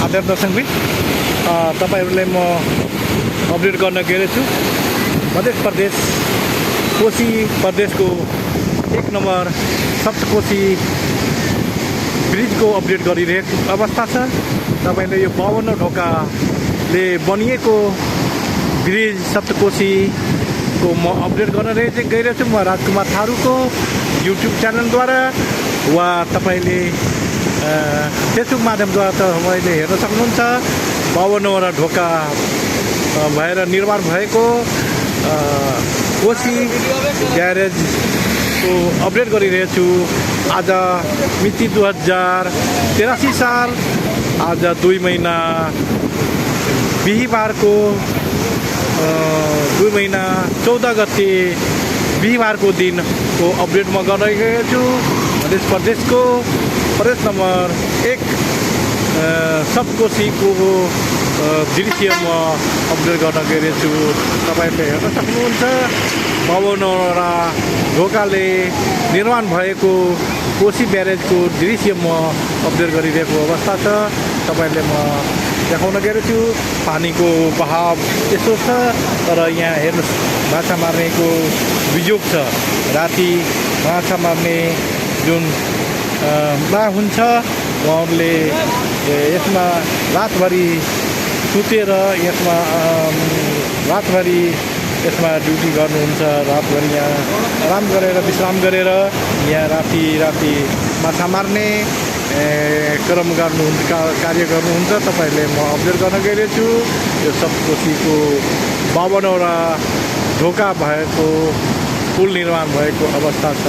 आदर दर्शकबिन, तपाईहरुलाई म अपडेट गर्न गएको छु। मध्य प्रदेश कोशी प्रदेशको 1 नम्बर सप्तकोशी ब्रिजको अपडेट गरिरहेको अवस्था छ। तपाईले यो 52 ढोकाले बनिएको ब्रिज सप्तकोशीको म अपडेट गर्न गइरहेको छु। म राजकुमार थारूको युट्युब च्यानलद्वारा वा तपाईले फेसबुक माध्यमद्वारा तपाईले हेर्न सक्नुहुन्छ। 52 वटा ढोका भएर निर्माण भएको कोशी ग्यारेजको अपडेट गरिरहेको छु। आज मिति 2083 साल, आज 2 महिना बिहीबारको 2 महिना 14 गते बिहीबारको दिनको अपडेट म गरिरहेको छु। मध्य प्रदेशको प्रदेश नम्बर 1 सप्तकोशीको दृश्य म अपडेट गर्न गइरहेको छु। तपाईले हेर्न सक्नुहुन्छ। 52 वटा ढोकाले निर्माण भएको कोशी ब्यारेजको दृश्य म अपडेट गरिरहेको अवस्था छ। तपाईले म देखाउन गएको छु। पानीको बहाव यसो छ, तर यहाँ हेर्नुस् माछा मार्नेको बिजोग छ। राति माछा मार्ने जुन हुन्छ, उहाँहरूले यसमा रातभरि सुतेर रातभरि यसमा ड्युटी गर्नुहुन्छ। रातभरि यहाँ आराम गरेर विश्राम गरेर यहाँ राति माछा मार्ने क्रम गर्नुहुन्छ, कार्य गर्नुहुन्छ। तपाईहरूले म अपडेट गर्न गइरहेको छु। यो सप्तकोशीको 52 वटा ढोका भएको पुल निर्माण भएको अवस्था छ।